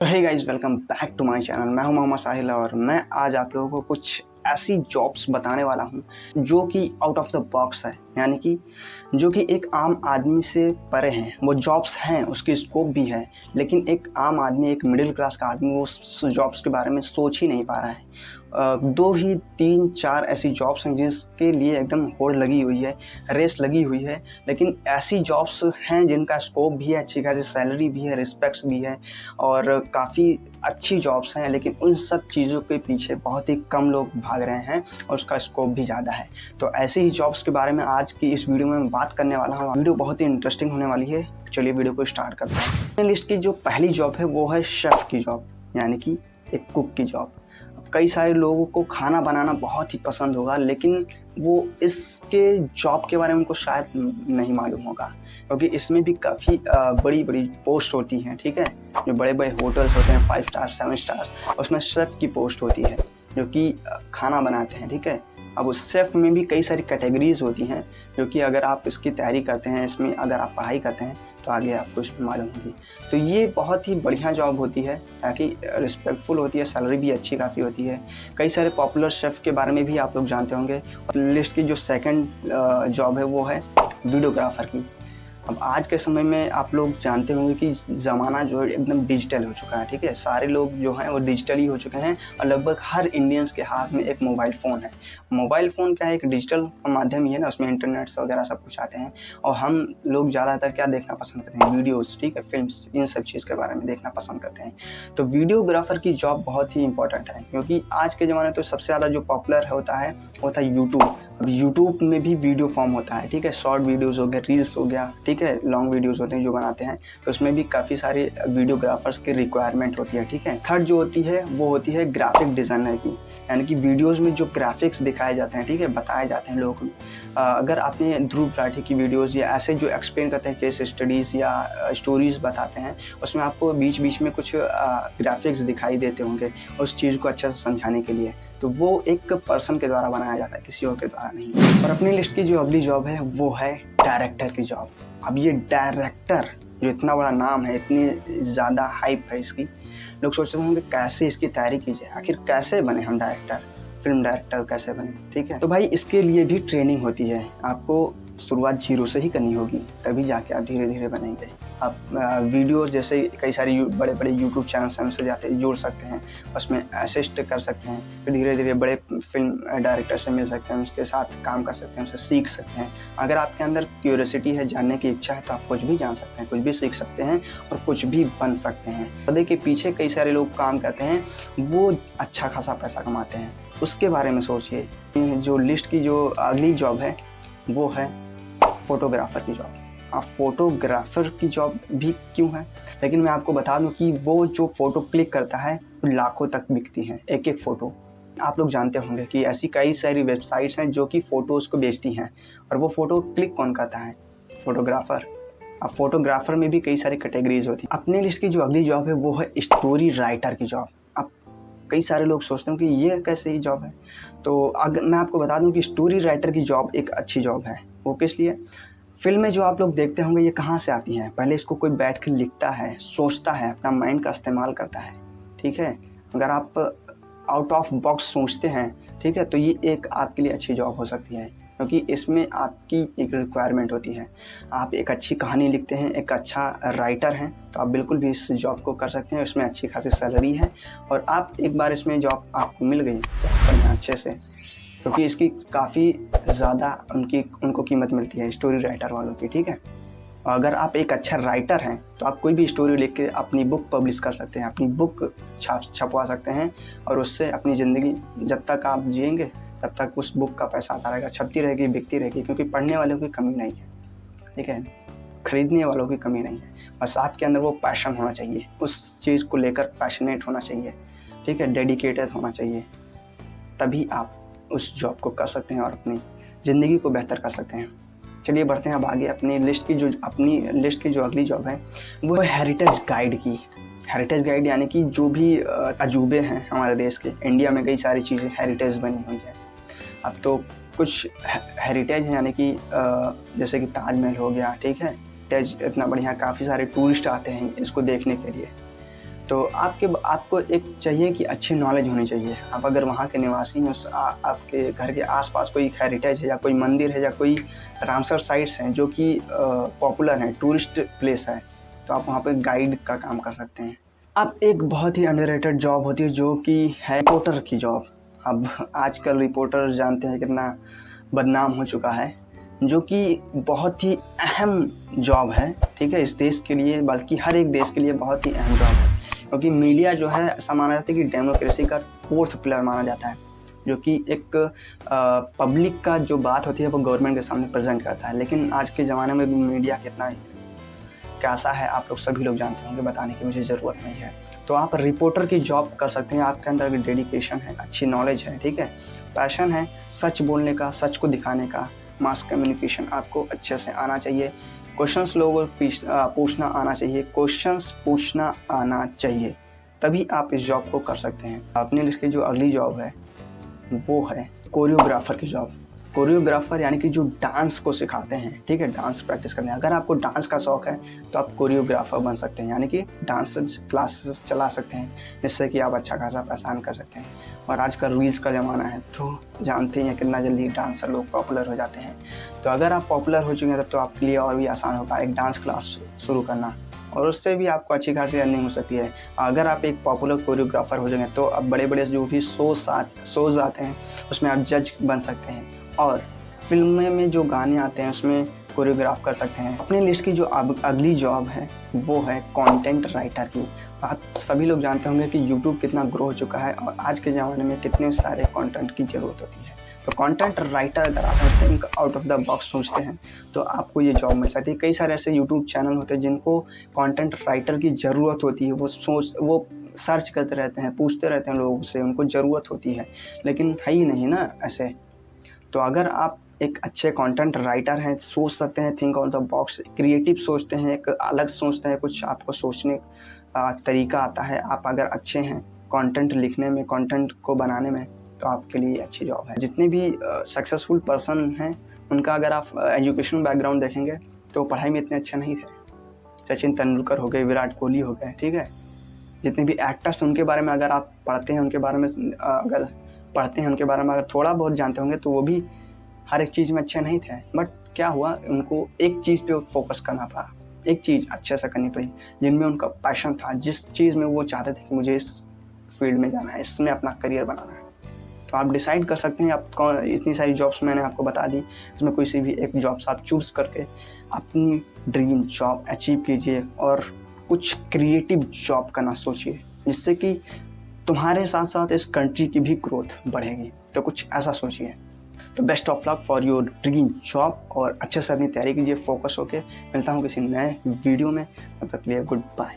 Hey guys, welcome back to my channel. मैं हूं मोहम्मद साहिल और मैं आज आप लोगों को कुछ ऐसी जॉब्स बताने वाला हूं जो कि आउट ऑफ द बॉक्स है, यानी कि जो कि एक आम आदमी से परे हैं। वो जॉब्स हैं, उसकी स्कोप भी है, लेकिन एक आम आदमी, एक मिडिल क्लास का आदमी वो उस जॉब्स के बारे में सोच ही नहीं पा रहा है। दो ही तीन चार ऐसी जॉब्स हैं जिसके लिए एकदम होड़ लगी हुई है, रेस लगी हुई है, लेकिन ऐसी जॉब्स हैं जिनका स्कोप भी है, अच्छी खासी सैलरी भी है, रिस्पेक्ट्स भी है और काफ़ी अच्छी जॉब्स हैं, लेकिन उन सब चीज़ों के पीछे बहुत ही कम लोग भाग रहे हैं और उसका स्कोप भी ज़्यादा है। तो ऐसी ही जॉब्स के बारे में आज की इस वीडियो में मैं बात करने वाला हूँ। वीडियो बहुत ही इंटरेस्टिंग होने वाली है। चलिए वीडियो को स्टार्ट करते हैं। अपनी लिस्ट की जो पहली जॉब है वो है शेफ़ की जॉब, यानी कि एक कुक की जॉब। कई सारे लोगों को खाना बनाना बहुत ही पसंद होगा, लेकिन वो इसके जॉब के बारे में उनको शायद नहीं मालूम होगा, क्योंकि इसमें भी काफ़ी बड़ी बड़ी पोस्ट होती हैं। ठीक है, जो बड़े बड़े होटल्स होते हैं 5 स्टार 7 स्टार, उसमें शेफ़ की पोस्ट होती है जो कि खाना बनाते हैं। ठीक है, अब उस शेफ़ में भी कई सारी कैटेगरीज होती हैं, जो कि अगर आप इसकी तैयारी करते हैं, इसमें अगर आप पढ़ाई करते हैं तो आगे आपको इसमें मालूम होगी। तो ये बहुत ही बढ़िया जॉब होती है, ताकि रिस्पेक्टफुल होती है, सैलरी भी अच्छी खासी होती है। कई सारे पॉपुलर शेफ़ के बारे में भी आप लोग जानते होंगे। और लिस्ट की जो सेकंड जॉब है वो है वीडियोग्राफर की। अब आज के समय में आप लोग जानते होंगे कि ज़माना जो है एकदम डिजिटल हो चुका है। ठीक है, सारे लोग जो हैं वो डिजिटल ही हो चुके हैं और लगभग हर इंडियंस के हाथ में एक मोबाइल फ़ोन है। मोबाइल फ़ोन क्या है, एक डिजिटल माध्यम ही है ना, उसमें इंटरनेट्स वगैरह सब कुछ आते हैं और हम लोग ज़्यादातर क्या देखना पसंद करते हैं, वीडियोज़। ठीक है, फिल्म्स, इन सब चीज़ के बारे में देखना पसंद करते हैं। तो वीडियोग्राफर की जॉब बहुत ही इंपॉर्टेंट है, क्योंकि आज के ज़माने में तो सबसे ज़्यादा जो पॉपुलर होता है वो होता है यूट्यूब। अब यूट्यूब में भी वीडियो फॉर्म होता है। ठीक है, शॉर्ट वीडियोस हो गया, रील्स हो गया, ठीक है, लॉन्ग वीडियोस होते हैं जो बनाते हैं, तो उसमें भी काफ़ी सारे वीडियोग्राफर्स की रिक्वायरमेंट होती है। ठीक है, थर्ड जो होती है वो होती है ग्राफिक डिज़ाइनर की, यानी कि वीडियोज़ में जो ग्राफिक्स दिखाए जाते हैं, ठीक है, बताए जाते हैं लोगों को। अगर आपने ध्रुव राठी की वीडियोज़ या ऐसे जो एक्सप्लेन करते हैं, केस स्टडीज़ या स्टोरीज़ बताते हैं, उसमें आपको बीच बीच में कुछ ग्राफिक्स दिखाई देते होंगे उस चीज़ को अच्छे से समझाने के लिए। तो वो एक पर्सन के द्वारा बनाया जाता है, किसी और के द्वारा नहीं। और अपनी लिस्ट की जो अगली जॉब है वो है डायरेक्टर की जॉब। अब ये डायरेक्टर, जो इतना बड़ा नाम है, इतनी ज़्यादा हाइप है इसकी, लोग सोचते होंगे कैसे इसकी तैयारी की जाए, आखिर कैसे बने हम डायरेक्टर, फिल्म डायरेक्टर कैसे बने। ठीक है, तो भाई इसके लिए भी ट्रेनिंग होती है। आपको शुरुआत जीरो से ही करनी होगी, तभी जाके आप धीरे धीरे बनेंगे। आप वीडियोस जैसे कई सारे बड़े बड़े यूट्यूब चैनल्स हैं, उनसे जाते जुड़ सकते हैं, उसमें असिस्ट कर सकते हैं, फिर धीरे धीरे बड़े फिल्म डायरेक्टर से मिल सकते हैं, उसके साथ काम कर सकते हैं, उससे सीख सकते हैं। अगर आपके अंदर क्यूरियोसिटी है, जानने की इच्छा है, तो आप कुछ भी जान सकते हैं, कुछ भी सीख सकते हैं और कुछ भी बन सकते हैं। पर्दे के पीछे कई सारे लोग काम करते हैं, वो अच्छा खासा पैसा कमाते हैं, उसके बारे में सोचिए। जो लिस्ट की जो अगली जॉब है वो है फोटोग्राफर की जॉब। अब फोटोग्राफर की जॉब भी क्यों है, लेकिन मैं आपको बता दूं कि वो जो फ़ोटो क्लिक करता है लाखों तक बिकती हैं एक एक फ़ोटो। आप लोग जानते होंगे कि ऐसी कई सारी वेबसाइट्स हैं जो कि फ़ोटोज़ को बेचती हैं, और वो फ़ोटो क्लिक कौन करता है, फोटोग्राफर। अब फोटोग्राफर में भी कई सारी कैटेगरीज होती हैं। अपनी लिस्ट की जो अगली जॉब है वो है स्टोरी राइटर की जॉब। अब कई सारे लोग सोचते हैं कि ये कैसे ही जॉब है, तो अगर मैं आपको बता दूं कि स्टोरी राइटर की जॉब एक अच्छी जॉब है। वो किस लिए, फ़िल्में जो आप लोग देखते होंगे ये कहाँ से आती हैं, पहले इसको कोई बैठ के लिखता है, सोचता है, अपना माइंड का इस्तेमाल करता है। ठीक है, अगर आप आउट ऑफ बॉक्स सोचते हैं, ठीक है, तो ये एक आपके लिए अच्छी जॉब हो सकती है, क्योंकि इसमें आपकी एक रिक्वायरमेंट होती है। आप एक अच्छी कहानी लिखते हैं, एक अच्छा राइटर हैं, तो आप बिल्कुल भी इस जॉब को कर सकते हैं। इसमें अच्छी खासी सैलरी है और आप एक बार इसमें जॉब आपको मिल गई तो बढ़िया अच्छे से, क्योंकि इसकी काफ़ी ज़्यादा उनको कीमत मिलती है स्टोरी राइटर वालों की। ठीक है, और अगर आप एक अच्छा राइटर हैं तो आप कोई भी स्टोरी लिख के अपनी बुक पब्लिश कर सकते हैं, अपनी बुक छपवा सकते हैं, और उससे अपनी ज़िंदगी जब तक आप जिएंगे तब तक उस बुक का पैसा आता रहेगा, छपती रहेगी, बिकती रहेगी, क्योंकि पढ़ने वालों की कमी नहीं है। ठीक है, खरीदने वालों की कमी नहीं है। बस आपके अंदर वो पैशन होना चाहिए, उस चीज़ को लेकर पैशनेट होना चाहिए। ठीक है, डेडिकेटेड होना चाहिए, तभी आप उस जॉब को कर सकते हैं और अपनी ज़िंदगी को बेहतर कर सकते हैं। चलिए बढ़ते हैं अब आगे। अपनी लिस्ट की जो अगली जॉब है वो है हेरिटेज गाइड की। हेरिटेज गाइड यानी कि जो भी अजूबे हैं हमारे देश के, इंडिया में कई सारी चीज़ें हेरिटेज बनी हुई है। अब तो कुछ हेरिटेज है, यानी कि जैसे कि ताजमहल हो गया। ठीक है, हेरिटेज इतना बढ़िया, काफ़ी सारे टूरिस्ट आते हैं इसको देखने के लिए। तो आपको एक चाहिए कि अच्छी नॉलेज होनी चाहिए। आप अगर वहाँ के निवासी हैं, आपके घर के आसपास कोई हेरिटेज है या कोई मंदिर है या कोई रामसर साइट्स हैं जो कि पॉपुलर हैं, टूरिस्ट प्लेस है, तो आप वहाँ पे गाइड का काम कर सकते हैं। अब एक बहुत ही अंडररेटेड जॉब होती है जो कि है रिपोर्टर की जॉब। अब आजकल रिपोर्टर जानते हैं कितना बदनाम हो चुका है, जो कि बहुत ही अहम जॉब है, ठीक है, इस देश के लिए, बल्कि हर एक देश के लिए बहुत ही अहम जॉब है। क्योंकि मीडिया जो है ऐसा माना जाता है कि डेमोक्रेसी का फोर्थ पिलर माना जाता है, जो कि एक पब्लिक का जो बात होती है वो गवर्नमेंट के सामने प्रेजेंट करता है। लेकिन आज के ज़माने में भी मीडिया कितना कैसा है आप लोग सभी लोग जानते होंगे, बताने की मुझे ज़रूरत नहीं है। तो आप रिपोर्टर की जॉब कर सकते हैं। आपके अंदर अगर डेडिकेशन है, अच्छी नॉलेज है, ठीक है, पैशन है सच बोलने का, सच को दिखाने का, मास कम्युनिकेशन आपको अच्छे से आना चाहिए, क्वेश्चंस लोगों को पूछना आना चाहिए, क्वेश्चंस पूछना आना चाहिए, तभी आप इस जॉब को कर सकते हैं। अपनी लिस्ट की जो अगली जॉब है वो है कोरियोग्राफर की जॉब। कोरियोग्राफर यानी कि जो डांस को सिखाते हैं, ठीक है, डांस प्रैक्टिस करते हैं। अगर आपको डांस का शौक़ है तो आप कोरियोग्राफर बन सकते हैं, यानी कि डांस क्लासेस चला सकते हैं, जिससे कि आप अच्छा खासा पैसा कर सकते हैं। और आजकल रील्स का ज़माना है तो जानते हैं कितना जल्दी डांसर लोग पॉपुलर हो जाते हैं। तो अगर आप पॉपुलर हो चुके हैं तब तो आपके लिए और भी आसान होगा एक डांस क्लास शुरू करना, और उससे भी आपको अच्छी खासी अर्निंग हो सकती है। अगर आप एक पॉपुलर कोरियोग्राफर हो जाएंगे तो अब बड़े बड़े जो भी शोज़ आते हैं उसमें आप जज बन सकते हैं, और फिल्में में जो गाने आते हैं उसमें कोरियोग्राफ कर सकते हैं। अपनी लिस्ट की जो अगली जॉब है वो है कंटेंट राइटर की। आप सभी लोग जानते होंगे कि यूट्यूब कितना ग्रो हो चुका है और आज के ज़माने में कितने सारे कंटेंट की ज़रूरत होती है। तो कंटेंट राइटर अगर आप think out of the box सोचते हैं तो आपको ये जॉब मिल सकती है। कई सारे ऐसे यूट्यूब चैनल होते हैं जिनको कंटेंट राइटर की ज़रूरत होती है। वो सर्च करते रहते हैं, पूछते रहते हैं लोगों से, उनको ज़रूरत होती है, लेकिन है ही नहीं ना ऐसे। तो अगर आप एक अच्छे कंटेंट राइटर हैं, सोच सकते हैं, think out the box, creative सोचते हैं, एक अलग सोचते हैं, कुछ आपको सोचने तरीका आता है, आप अगर अच्छे हैं कंटेंट लिखने में, कंटेंट को बनाने में, तो आपके लिए अच्छी जॉब है। जितने भी सक्सेसफुल पर्सन हैं उनका अगर आप एजुकेशन बैकग्राउंड देखेंगे तो पढ़ाई में इतने अच्छे नहीं थे। सचिन तेंदुलकर हो गए, विराट कोहली हो गए, ठीक है, जितने भी एक्टर्स उनके बारे में अगर आप पढ़ते हैं, उनके बारे में अगर पढ़ते हैं, उनके बारे में अगर थोड़ा बहुत जानते होंगे तो वो भी हर एक चीज़ में अच्छे नहीं थे। बट क्या हुआ, उनको एक चीज़ पे फोकस करना पड़ा, एक चीज़ अच्छे से करनी पड़ी जिनमें उनका पैशन था, जिस चीज़ में वो चाहते थे कि मुझे इस फील्ड में जाना है, इसमें अपना करियर बनाना है। तो आप डिसाइड कर सकते हैं। आप कौन, इतनी सारी जॉब्स मैंने आपको बता दी, इसमें कोई सी भी एक जॉब्स आप चूज़ करके अपनी ड्रीम जॉब अचीव कीजिए और कुछ क्रिएटिव जॉब करना सोचिए, जिससे कि तुम्हारे साथ साथ इस कंट्री की भी ग्रोथ बढ़ेगी। तो कुछ ऐसा सोचिए। तो best of luck for your dream job, और अच्छे से अपनी तैयारी कीजिए, फोकस होके। मिलता हूँ किसी नए वीडियो में, तब तक के लिए गुड बाय।